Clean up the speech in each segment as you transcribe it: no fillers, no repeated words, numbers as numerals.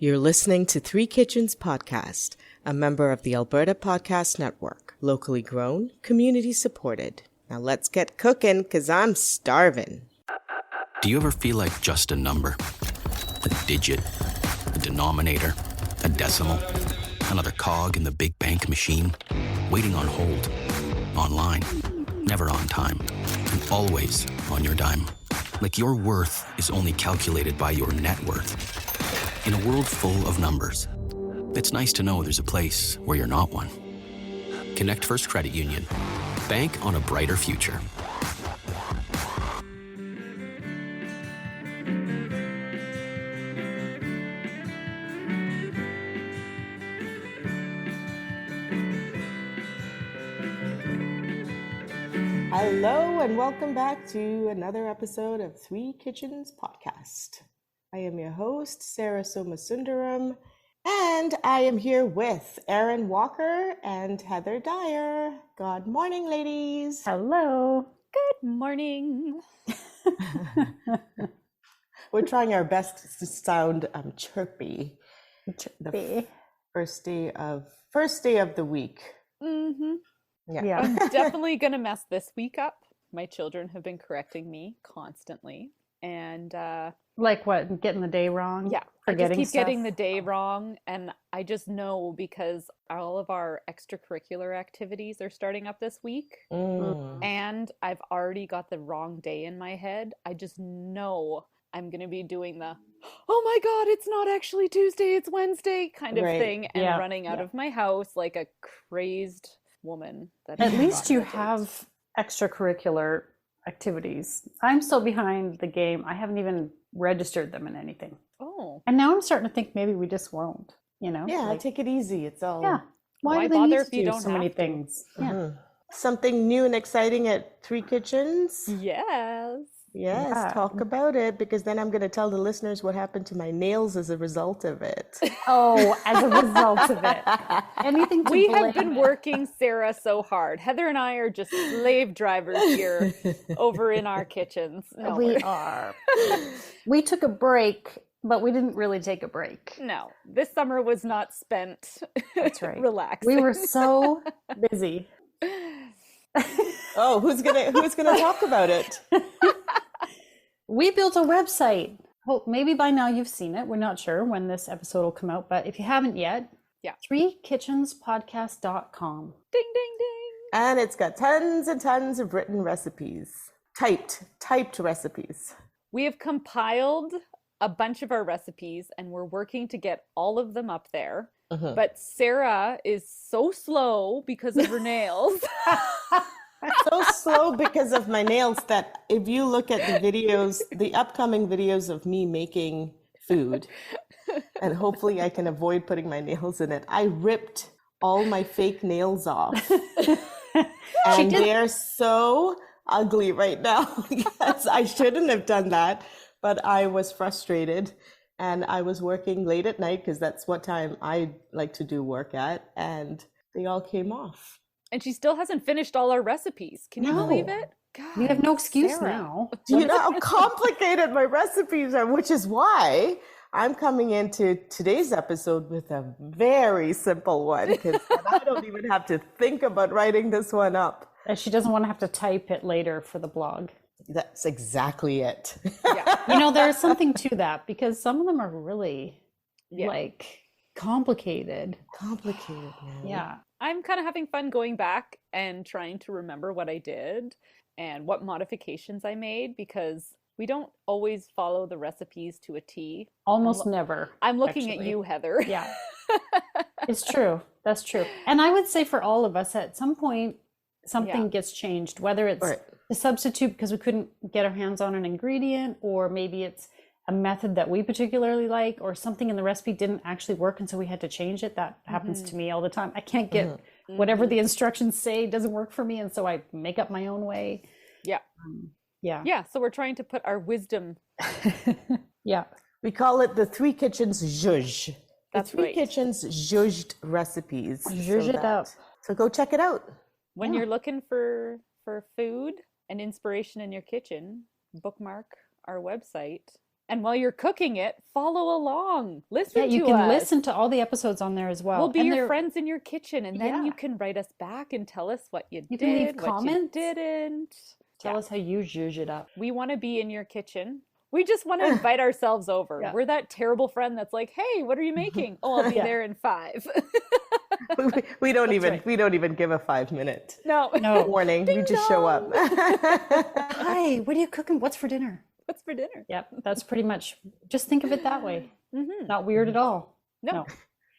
You're listening to Three Kitchens Podcast, a member of the Alberta Podcast Network, locally grown, community supported. Now let's get cooking, because I'm starving. Do you ever feel like just a number? A digit? A denominator? A decimal? Another cog in the big bank machine? Waiting on hold? Online? Never on time? And always on your dime? Like your worth is only calculated by your net worth. In a world full of numbers, it's nice to know there's a place where you're not one. Connect First Credit Union. Bank on a brighter future. Hello and welcome back to another episode of Three Kitchens Podcast. I am your host, Sarah Somasundaram, and I am here with Erin Walker and Heather Dyer. Good morning, ladies. Hello. Good morning. We're trying our best to sound chirpy. The first day of the week. Mm-hmm. Yeah. I'm definitely going to mess this week up. My children have been correcting me constantly. And like what? Getting the day wrong? Yeah. Forgetting I just keep stuff? getting the day wrong. And I just know because all of our extracurricular activities are starting up this week. And I've already got the wrong day in my head. I just know I'm going to be doing the, oh my God, it's not actually Tuesday, it's Wednesday kind of thing. And running out of my house like a crazed woman. At least you have extracurricular activities. I'm so behind the game. I haven't even registered them in anything. Oh. And now I'm starting to think maybe we just won't, Yeah, like, take it easy. It's all... Yeah. Why do they bother need if to you do don't so many have to? things? Yeah. Something new and exciting at Three Kitchens? Yes. Yes, Yeah. talk about it, because then I'm going to tell the listeners what happened to my nails as a result of it. Oh, as a result of it. Anything to We blame have been it. working Sarah so hard. Heather and I are just slave drivers here over in our kitchens. No, We are. We took a break, but we didn't really take a break. No, this summer was not spent That's right. relaxing. We were so busy. Oh, who's gonna talk about it? We built a website. Well, maybe by now you've seen it. We're not sure when this episode will come out, but if you haven't yet, threekitchenspodcast.com. Ding, ding, ding. And it's got tons and tons of written recipes, typed recipes. We have compiled a bunch of our recipes and we're working to get all of them up there. But Sarah is so slow because of her nails. So slow because of my nails that if you look at the videos, the upcoming videos of me making food, and hopefully I can avoid putting my nails in it, I ripped all my fake nails off. And they're so ugly right now. Yes, I shouldn't have done that, but I was frustrated and I was working late at night because that's what time I like to do work at, and they all came off. And she still hasn't finished all our recipes. Can you believe it? God, You have no excuse Sarah. now. Do you know how complicated my recipes are? Which is why I'm coming into today's episode with a very simple one, because I don't even have to think about writing this one up. And she doesn't want to have to type it later for the blog. That's exactly it. Yeah. There's something to that because some of them are really like complicated. Complicated, man. Yeah. I'm kind of having fun going back and trying to remember what I did and what modifications I made, because we don't always follow the recipes to a T. Almost never. I'm looking at actually. you, Heather. Yeah. It's true. That's true. And I would say for all of us, at some point, something gets changed, whether it's a substitute because we couldn't get our hands on an ingredient, or maybe it's a method that we particularly like, or something in the recipe didn't actually work and so we had to change it. That happens to me all the time. I can't get whatever the instructions say doesn't work for me, and so I make up my own way. Yeah. Yeah. So we're trying to put our wisdom. Yeah. We call it the Three Kitchens zhuzh. That's Three right. Kitchens zhuzhed recipes. Zhuzh it up. So go check it out. When you're looking for food and inspiration in your kitchen, bookmark our website And while you're cooking it, follow along. Listen Yeah, to you can us. listen to all the episodes on there as well. We'll be And your they're- friends in your kitchen, and then Yeah. you can write us back and tell us what you You did, can leave what comments. you didn't. Tell us how you zhuzh it up. We want to be in your kitchen. We just want to invite ourselves over. Yeah. We're that terrible friend that's like, "Hey, what are you making?" "Oh, I'll be Yeah. there in 5." We don't even right. we don't even give a 5-minute No. No. warning. We just show up. Hi, what are you cooking? What's for dinner? What's for dinner? Yep, that's pretty much. Just think of it that way. Mm-hmm. Not weird at all. No.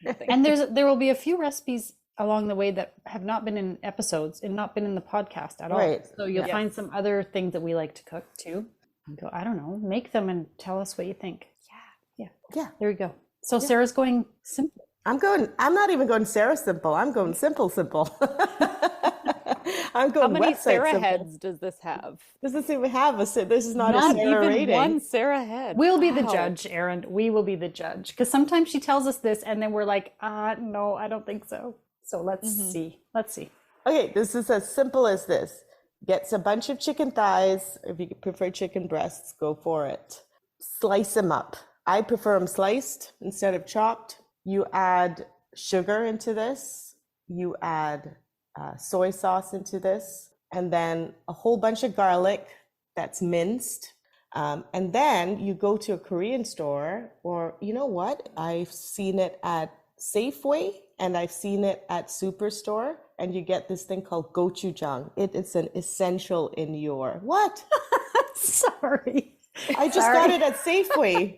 Nothing. And there will be a few recipes along the way that have not been in episodes and not been in the podcast at all. Right. So you'll Yes. find some other things that we like to cook too. And go, I don't know, make them and tell us what you think. Yeah. There we go. So Sarah's going simple. I'm not even going Sarah simple. I'm going simple. I'm going How many website Sarah simple. heads does this have? This doesn't even have this is not Not a Sarah Even rating. one Sarah head. We'll be the Wow. judge, Erin. We will be the judge. Because sometimes she tells us this and then we're like, no, I don't think so. So let's see. Let's see. Okay, this is as simple as this. Gets a bunch of chicken thighs. If you prefer chicken breasts, go for it. Slice them up. I prefer them sliced instead of chopped. You add sugar into this. You add soy sauce into this. And then a whole bunch of garlic that's minced. And then you go to a Korean store, or you know what? I've seen it at Safeway and I've seen it at Superstore, and you get this thing called gochujang. It's an essential in your what? Sorry. I just got it at Safeway.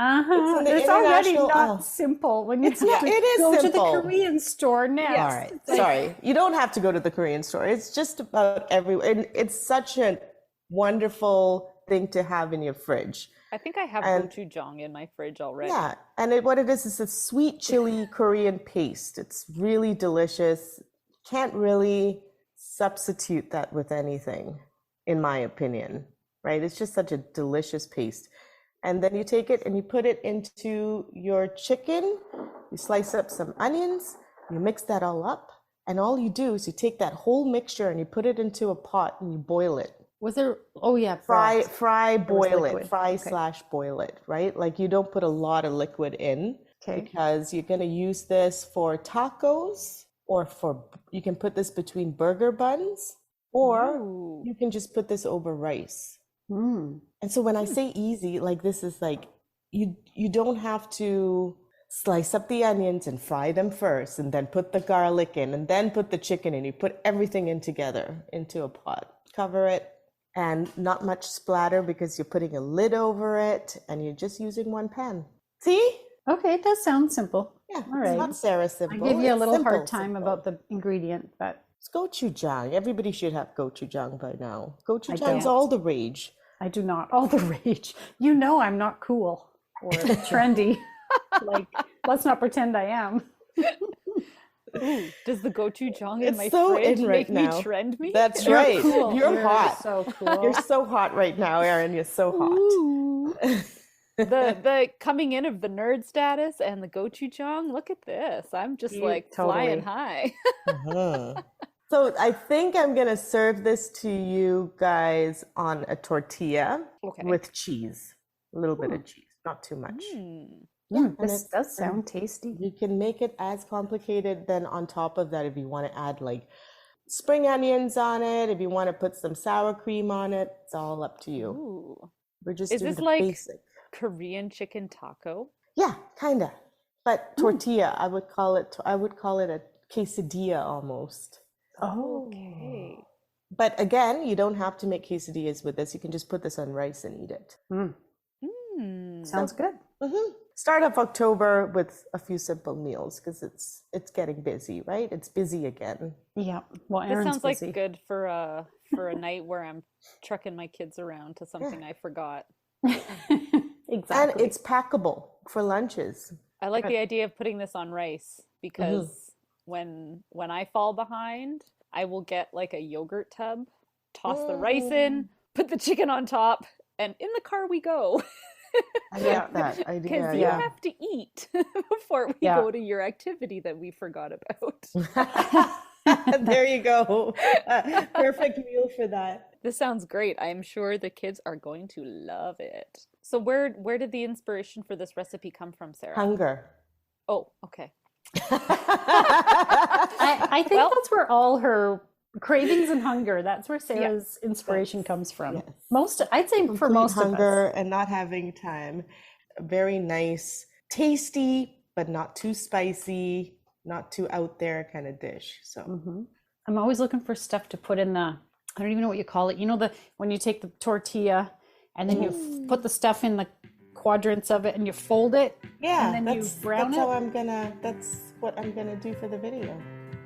Uh-huh. in the It's already international- not oh. simple when you It's not- it is go simple. to the Korean store next. All right, It's like- sorry. You don't have to go to the Korean store. It's just about everywhere. And it's such a wonderful thing to have in your fridge. I think I have And- gochujang in my fridge already. Yeah, and what it is a sweet chili Korean paste. It's really delicious. Can't really substitute that with anything, in my opinion, right? It's just such a delicious paste. And then you take it and you put it into your chicken. You slice up some onions, you mix that all up, and all you do is you take that whole mixture and you put it into a pot and you boil it. Was there? Oh yeah, Fry, broth. boil liquid. it, fry Okay. / boil it, right? Like you don't put a lot of liquid in Okay. because you're going to use this for tacos, or you can put this between burger buns, or Ooh. you can just put this over rice. Mm. And so when I say easy, like this is like you don't have to slice up the onions and fry them first and then put the garlic in and then put the chicken in. You put everything in together into a pot. Cover it, and not much splatter because you're putting a lid over it and you're just using one pan. See? Okay, that sounds simple. Yeah, All it's right. not Sarah I simple. give you a it's little simple, hard time simple. about the ingredient, but It's gochujang. Everybody should have gochujang by now. Gochujang's don't. all the rage. I do not. All the rage. You know I'm not cool or trendy. Like, let's not pretend I am. Ooh, does the gochujang in It's my so fridge in make right me now. trend me? That's You're right. cool. You're hot. So cool. You're so hot right now, Erin. You're so hot. Ooh. the coming in of the nerd status and the gochujang. Look at this. I'm just You- like totally. flying high. Uh-huh. So I think I'm gonna serve this to you guys on a tortilla Okay. with cheese, a little bit of cheese, not too much. Mm. And This it's- does sound tasty. You can make it as complicated. Then on top of that, if you want to add like spring onions on it, if you want to put some sour cream on it, it's all up to you. Ooh. We're just Is doing this the like- basic. Korean chicken taco. Yeah, kinda. But tortilla, I would call it. I would call it a quesadilla almost. Okay. But again, you don't have to make quesadillas with this. You can just put this on rice and eat it. Mm. Sounds good. Start off October with a few simple meals because it's getting busy, right? It's busy again. Yeah. Well, This Erin's sounds like busy. good for a night where I'm trucking my kids around to something I forgot. Exactly. And it's packable for lunches. I like the idea of putting this on rice because when I fall behind, I will get like a yogurt tub, toss the rice in, put the chicken on top, and in the car we go. I like that idea. Because you Yeah. have to eat before we Yeah. go to your activity that we forgot about. There you go. Perfect meal for that. This sounds great. I'm sure the kids are going to love it. So where did the inspiration for this recipe come from, Sarah? Hunger. Oh, okay. I think Well- that's where all her cravings and hunger, that's where Sarah's inspiration comes from. Yes. I'd say for Complete most of hunger us. and not having time. Very nice, tasty, but not too spicy, not too out there kind of dish. So I'm always looking for stuff to put in I don't even know what you call it. You know, when you take the tortilla and then you put the stuff in the quadrants of it and you fold it. yeah, and then you brown that's it. that's what I'm gonna do for the video.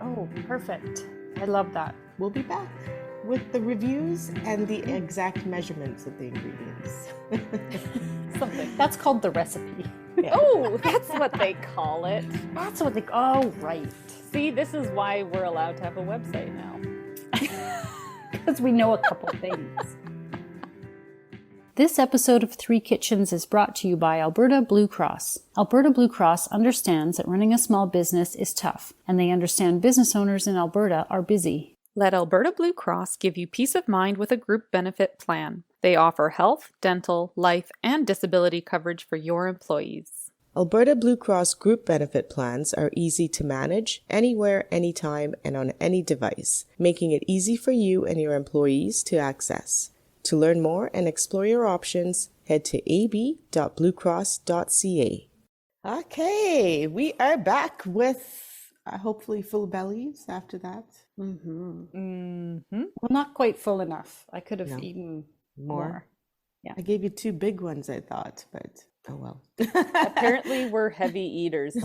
Oh, perfect. I love that. We'll be back with the reviews and the exact measurements of the ingredients. Something. That's called the recipe. Yeah. Oh, that's what they call it. That's what they, oh, right. See, this is why we're allowed to have a website now. Because we know a couple things. This episode of Three Kitchens is brought to you by Alberta Blue Cross. Alberta Blue Cross understands that running a small business is tough, and they understand business owners in Alberta are busy. Let Alberta Blue Cross give you peace of mind with a group benefit plan. They offer health, dental, life, and disability coverage for your employees. Alberta Blue Cross group benefit plans are easy to manage, anywhere, anytime, and on any device, making it easy for you and your employees to access. To learn more and explore your options, head to ab.bluecross.ca. Okay, we are back with hopefully full bellies after that. Well, not quite full enough. I could have eaten more. I gave you 2 big ones, I thought, but oh well. Apparently, we're heavy eaters,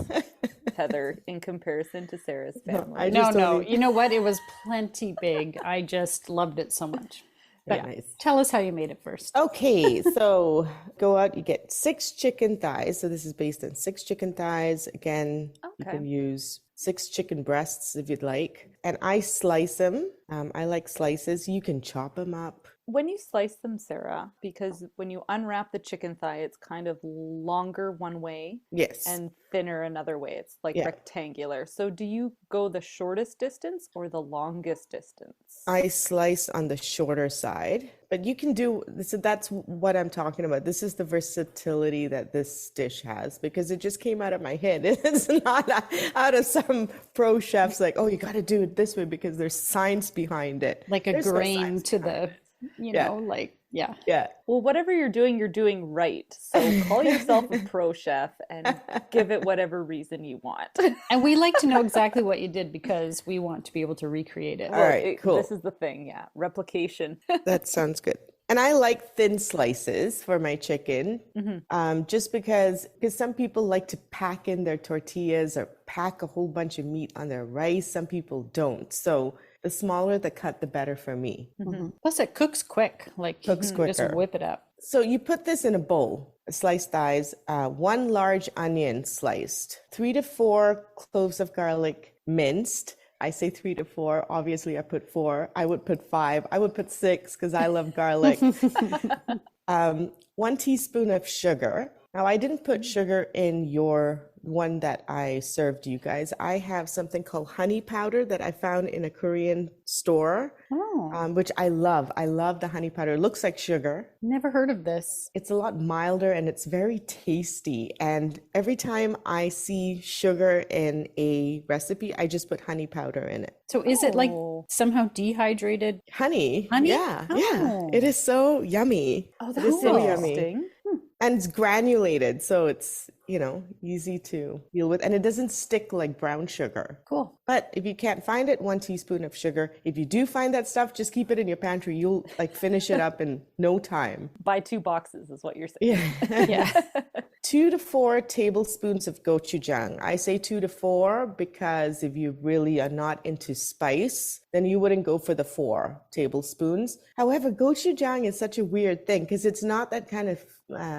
Heather, in comparison to Sarah's family. No. You know what? It was plenty big. I just loved it so much. But Nice. tell us how you made it first. Okay, so go out, you get 6 chicken thighs. So this is based on 6 chicken thighs. Again, you can use 6 chicken breasts if you'd like. And I slice them. I like slices. You can chop them up. When you slice them, Sarah, because when you unwrap the chicken thigh, it's kind of longer one way Yes. and thinner another way. It's like rectangular. So do you go the shortest distance or the longest distance? I slice on the shorter side, but you can do this. That's what I'm talking about. This is the versatility that this dish has because it just came out of my head. It's not out of some pro chef's like, oh, you got to do it this way because there's science behind it. Like a There's no grain science to behind the, it. yeah. Well, whatever you're doing right. So call yourself a pro chef and give it whatever reason you want. And we like to know exactly what you did because we want to be able to recreate it. All right, cool. This is the thing, replication. That sounds good. And I like thin slices for my chicken, just because some people like to pack in their tortillas or pack a whole bunch of meat on their rice. Some people don't. So the smaller the cut, the better for me. Plus it cooks quick. Like Cooks you can just quicker. whip it up. So you put this in a bowl, sliced thighs, 1 large onion sliced, 3 to 4 cloves of garlic minced. I say 3 to 4. Obviously, I put 4. I would put 5. I would put 6 because I love garlic. 1 teaspoon of sugar. Now, I didn't put sugar in your one that I served you guys. I have something called honey powder that I found in a Korean store, which I love. I love the honey powder. It looks like sugar. Never heard of this. It's a lot milder and it's very tasty. And every time I see sugar in a recipe, I just put honey powder in it. So is it like somehow dehydrated? Honey? Honey? Yeah, Oh. yeah. It is so yummy. Oh, It that's is so yummy. interesting. And it's granulated, so it's, easy to deal with. And it doesn't stick like brown sugar. Cool. But if you can't find it, 1 teaspoon of sugar. If you do find that stuff, just keep it in your pantry. You'll finish it up in no time. Buy 2 boxes is what you're saying. Yeah. 2 to 4 tablespoons of gochujang. I say 2 to 4 because if you really are not into spice, then you wouldn't go for the 4 tablespoons. However, gochujang is such a weird thing because it's not that kind of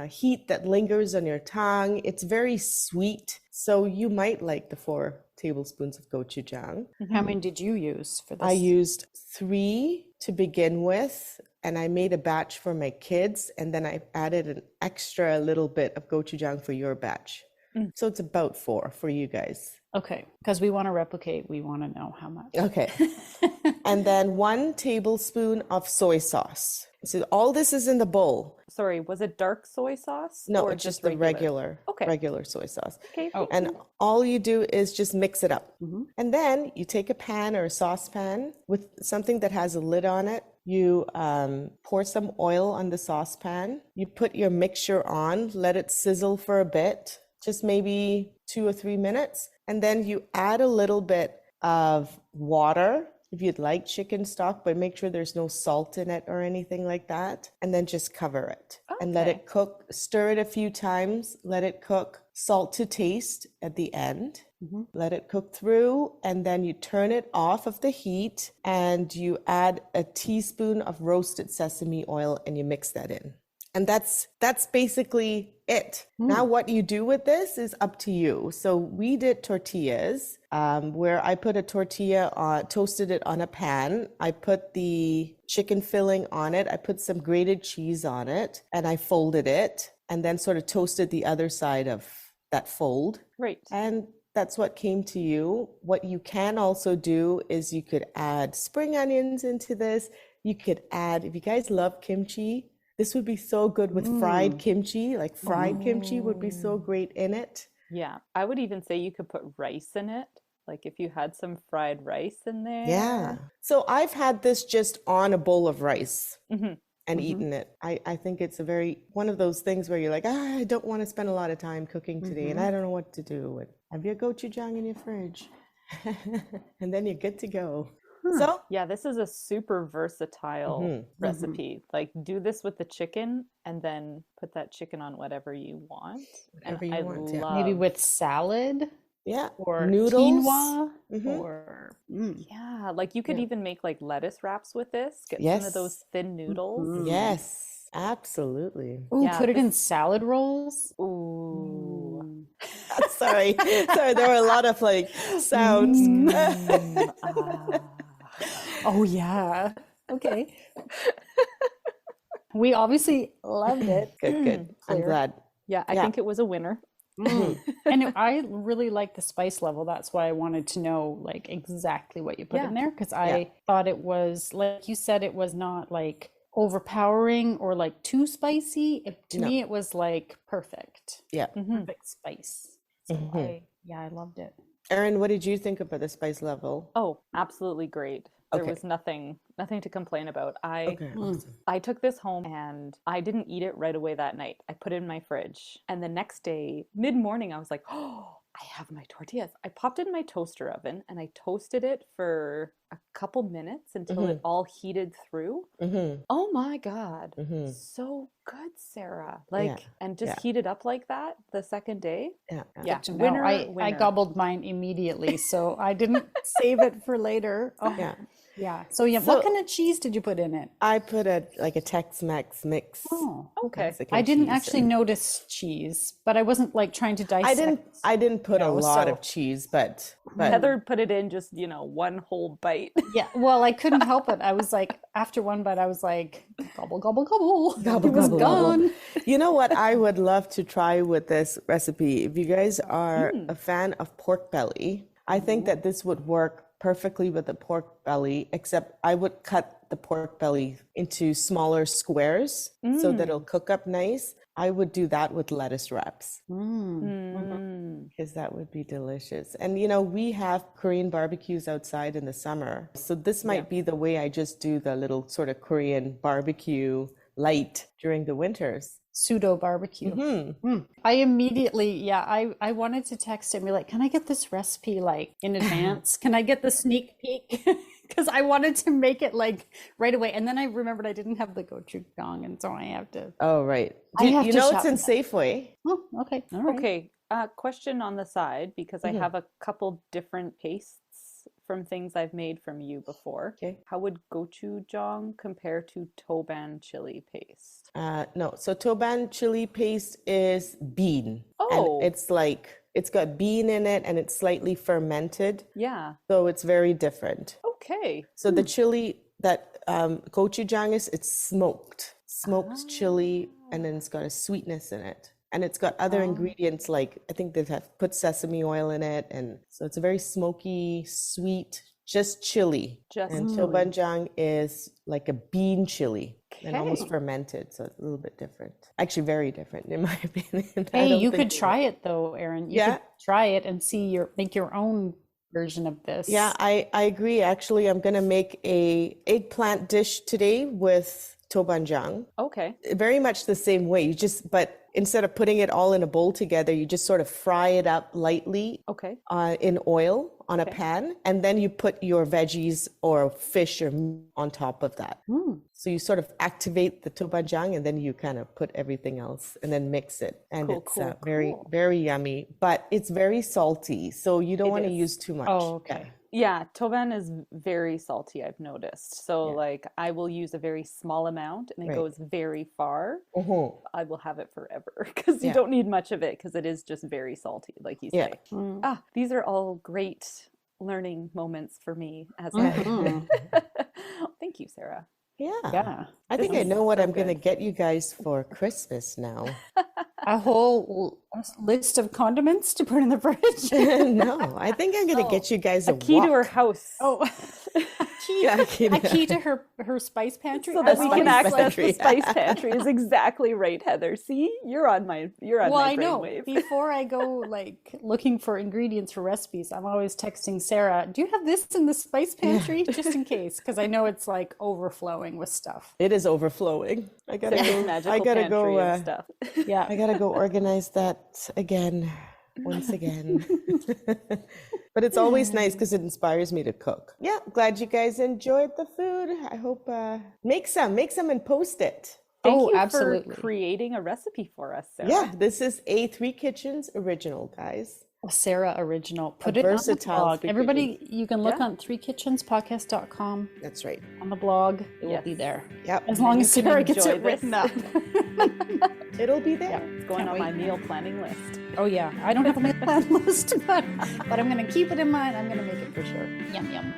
heat that lingers on your tongue. It's very sweet. So you might like the 4 tablespoons of gochujang. How many did you use for this? I used 3 to begin with, and I made a batch for my kids, and then I added an extra little bit of gochujang for your batch. So it's about 4 for you guys. Okay, because we want to replicate, we want to know how much. Okay. And then 1 tablespoon of soy sauce. So all this is in the bowl. Sorry, was it dark soy sauce? No, or it's just the regular soy sauce. Okay. Oh. And all you do is just mix it up. And then you take a pan or a saucepan with something that has a lid on it. You pour some oil on the saucepan. You put your mixture on, let it sizzle for a bit, just maybe 2 or 3 minutes. And then you add a little bit of water if you'd like chicken stock, but make sure there's no salt in it or anything like that. And then just cover it and let it cook. Stir it a few times, let it cook. Salt to taste at the end. Let it cook through, and then you turn it off of the heat and you add a teaspoon of roasted sesame oil and you mix that in. And that's basically it. Now what you do with this is up to you. So we did tortillas where I put a tortilla on, toasted it on a pan. I put the chicken filling on it. I put some grated cheese on it and I folded it and then sort of toasted the other side of that fold. Right. And that's what came to you. What you can also do is you could add spring onions into this. You could add, if you guys love kimchi, this would be so good with fried kimchi. Like fried kimchi would be so great in it. Yeah. I would even say you could put rice in it. Like if you had some fried rice in there. Yeah. So I've had this just on a bowl of rice and eaten it. I think it's one of those things where you're like, I don't want to spend a lot of time cooking today and I don't know what to do. And have your gochujang in your fridge. And then you're good to go. So yeah, this is a super versatile recipe. Like do this with the chicken and then put that chicken on whatever you want. Whatever you want, yeah. Maybe with salad. Yeah. Or noodles. quinoa. Or yeah, like you could even make like lettuce wraps with this. Get some of those thin noodles. Yes, absolutely. Ooh, Yeah, put it in salad rolls. Ooh. Sorry, there were a lot of like sounds. Oh yeah. Okay. We obviously loved it. Good. I'm glad. Yeah, I think it was a winner. And I really like the spice level. That's why I wanted to know like exactly what you put in there, because I thought it was, like you said, it was not like overpowering or like too spicy. To me it was like perfect. Yeah. Perfect spice. So I loved it. Erin, what did you think about the spice level? Oh, absolutely great. There was nothing to complain about. I took this home and I didn't eat it right away that night. I put it in my fridge. And the next day, mid-morning, I was like, oh, I have my tortillas. I popped it in my toaster oven and I toasted it for a couple minutes until it all heated through. Oh my God. So good, Sarah. Like, and just heat it up like that the second day. Yeah. Winner. I gobbled mine immediately, so I didn't save it for later. Oh. Yeah. So what kind of cheese did you put in it? I put a Tex-Mex mix. Oh, okay. Mexican I didn't cheese actually notice cheese, but I wasn't like trying to dissect. I didn't put a lot of cheese, but Heather put it in just, one whole bite. Yeah. Well, I couldn't help it. I was like, after one bite, I was like, gobble, gobble, gobble. It was gone. You know what I would love to try with this recipe? If you guys are a fan of pork belly, I think that this would work perfectly with the pork belly, except I would cut the pork belly into smaller squares so that it'll cook up nice. I would do that with lettuce wraps because that would be delicious. And we have Korean barbecues outside in the summer, so this might be the way I just do the little sort of Korean barbecue light during the winters. Pseudo barbecue. I immediately, I wanted to text him, be like, can I get this recipe like in advance? Can I get the sneak peek? Because I wanted to make it like right away. And then I remembered I didn't have the gochujang, and so I have to. Oh, right. You know it's in Safeway. Oh, okay. All right. Okay. Question on the side, because I have a couple different pastes from things I've made from you before. Okay. How would gochujang compare to toban chili paste? No. So toban chili paste is bean. Oh. And it's got bean in it and it's slightly fermented. Yeah. So it's very different. Okay. So the chili that gochujang it's smoked chili, and then it's got a sweetness in it. And it's got other ingredients like, I think they have put sesame oil in it. And so it's a very smoky, sweet, just chili. And tobanjang is like a bean chili and almost fermented. So it's a little bit different. Actually, very different in my opinion. Hey, you could try it though, Erin. You could try it and make your own version of this. Yeah, I agree. Actually, I'm going to make a eggplant dish today with tobanjang. Okay. Very much the same way. But instead of putting it all in a bowl together, you just sort of fry it up lightly in oil on a pan, and then you put your veggies or fish or meat on top of that. So you sort of activate the tobanjang, and then you kind of put everything else and then mix it. And it's very, very yummy, but it's very salty. So you don't want to use too much. Oh, okay. Yeah, toban is very salty, I've noticed. So like I will use a very small amount and it goes very far. I will have it forever because you don't need much of it because it is just very salty, like you say. These are all great learning moments for me as Thank you, Sarah. Yeah. I think I know what I'm going to get you guys for Christmas now. A whole list of condiments to put in the fridge? No, I think I'm going to get you guys a key wok. to her house. Oh, a key to her spice pantry, so that we can access the spice pantry is exactly right, Heather. See, you're on my I know. brainwave. Before I go like looking for ingredients for recipes, I'm always texting Sarah, "Do you have this in the spice pantry?" Just in case, because I know it's like overflowing with stuff. It is overflowing. I gotta go. And stuff. Yeah, I gotta go organize that again. Once again. But it's always nice because it inspires me to cook. Yeah, glad you guys enjoyed the food. I hope make some and post it. Thank you absolutely. for creating a recipe for us, Sarah. Yeah, this is a Three Kitchens original, guys. A Sarah original. Put it on the blog. Everybody, you can look on threekitchenspodcast.com. That's right. On the blog, it will be there. Yep. As long as Sarah gets it written up. It'll be there. It's going on my meal planning list. Oh yeah, I don't have a meal plan list, but I'm going to keep it in mind. I'm going to make it for sure. Yum, yum.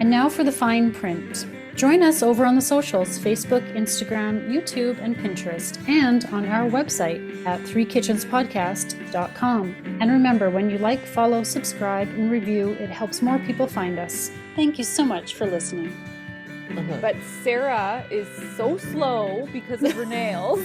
And now for the fine print. Join us over on the socials, Facebook, Instagram, YouTube, and Pinterest, and on our website at threekitchenspodcast.com. And remember, when you like, follow, subscribe, and review, it helps more people find us. Thank you so much for listening. But Sarah is so slow because of her nails.